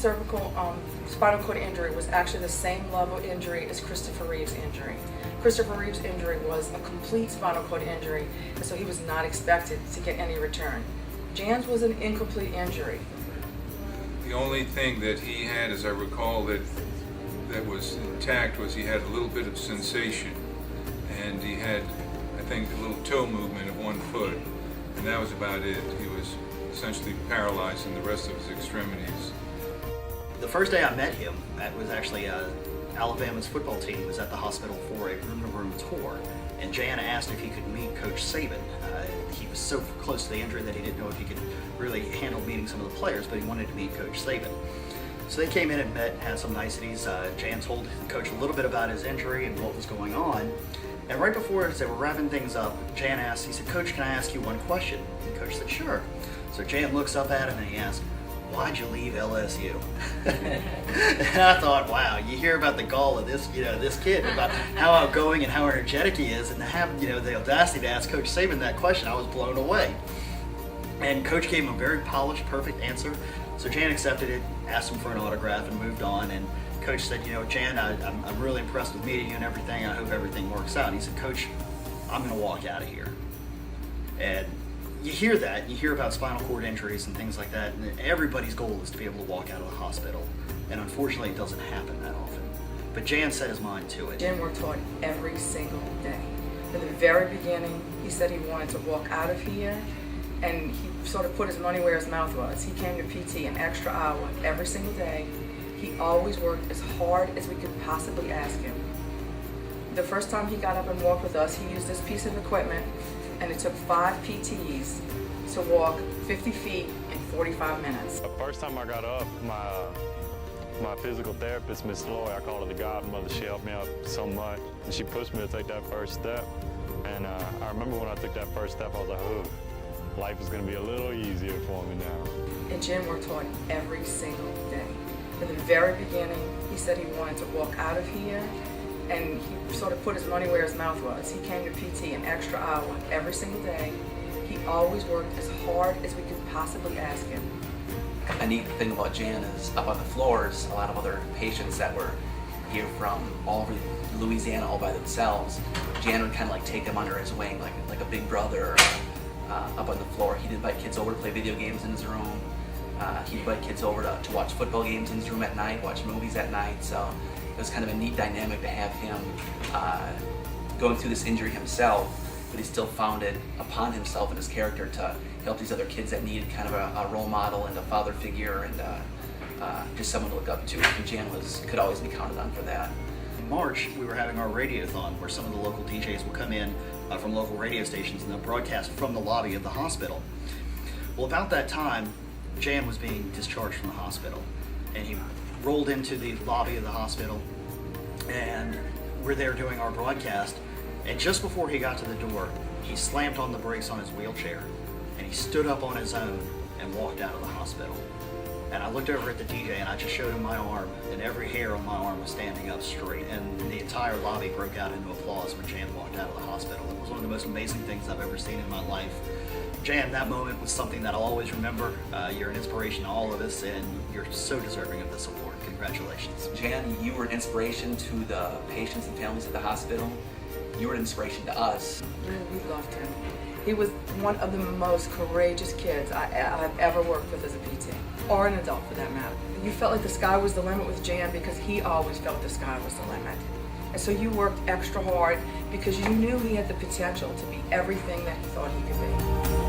cervical spinal cord injury was actually the same level injury as Christopher Reeve's injury. Christopher Reeve's injury was a complete spinal cord injury, and so he was not expected to get any return. Jan's was an incomplete injury. The only thing that he had, as I recall, that was intact was he had a little bit of sensation, and he had, I think, a little toe movement of one foot, and that was about it. He was essentially paralyzed in the rest of his extremities. The first day I met him, that was actually Alabama's football team was at the hospital for a room-to-room tour, and Jan asked if he could meet Coach Saban. He was so close to the injury that he didn't know if he could really handle meeting some of the players, but he wanted to meet Coach Saban. So they came in and met, had some niceties. Jan told the coach a little bit about his injury and what was going on. And right before, as they were wrapping things up, Jan asked, he said, "Coach, can I ask you one question?" And the coach said, "Sure." So Jan looks up at him and he asks, "Why'd you leave LSU?" And I thought, wow, you hear about the gall of this, this kid, about how outgoing and how energetic he is, and to have, the audacity to ask Coach Saban that question, I was blown away. And Coach gave him a very polished, perfect answer. So Jan accepted it, asked him for an autograph, and moved on. And Coach said, "Jan, I'm really impressed with meeting you and everything. I hope everything works out." And he said, "Coach, I'm going to walk out of here." And you hear that, you hear about spinal cord injuries and things like that, and everybody's goal is to be able to walk out of the hospital. And unfortunately, it doesn't happen that often. But Jan set his mind to it. Jan worked hard every single day. From the very beginning, he said he wanted to walk out of here, and he sort of put his money where his mouth was. He came to PT an extra hour every single day. He always worked as hard as we could possibly ask him. The first time he got up and walked with us, he used this piece of equipment, and it took 5 PTs to walk 50 feet in 45 minutes. The first time I got up, my physical therapist, Miss Lloyd, I call her the godmother, she helped me out so much, and she pushed me to take that first step. And I remember when I took that first step, I was like, oh, life is going to be a little easier for me now. And Jan worked hard every single day. From the very beginning, he said he wanted to walk out of here, and he sort of put his money where his mouth was. He came to PT an extra hour every single day. He always worked as hard as we could possibly ask him. A neat thing about Jan is up on the floors, a lot of other patients that were here from all over Louisiana all by themselves, Jan would kind of like take them under his wing like a big brother. Up on the floor, he'd invite kids over to play video games in his room. He'd invite kids over to watch football games in his room at night, watch movies at night. So it was kind of a neat dynamic to have him going through this injury himself, but he still found it upon himself and his character to help these other kids that needed kind of a role model and a father figure and just someone to look up to. And Jan could always be counted on for that. In March, we were having our radiothon where some of the local DJs will come in from local radio stations and they'll broadcast from the lobby of the hospital. Well, about that time, Jan was being discharged from the hospital, and he rolled into the lobby of the hospital, and we're there doing our broadcast, and just before he got to the door, he slammed on the brakes on his wheelchair, and he stood up on his own and walked out of the hospital. And I looked over at the DJ and I just showed him my arm, and every hair on my arm was standing up straight, and the entire lobby broke out into applause when Jan walked out of the hospital. It was one of the most amazing things I've ever seen in my life. Jan, that moment was something that I'll always remember. You're an inspiration to all of us, and you're so deserving of the support. Congratulations. Jan, you were an inspiration to the patients and families at the hospital. You were an inspiration to us. We loved him. He was one of the most courageous kids I've ever worked with as a PT, or an adult for that matter. You felt like the sky was the limit with Jan because he always felt the sky was the limit. And so you worked extra hard because you knew he had the potential to be everything that he thought he could be.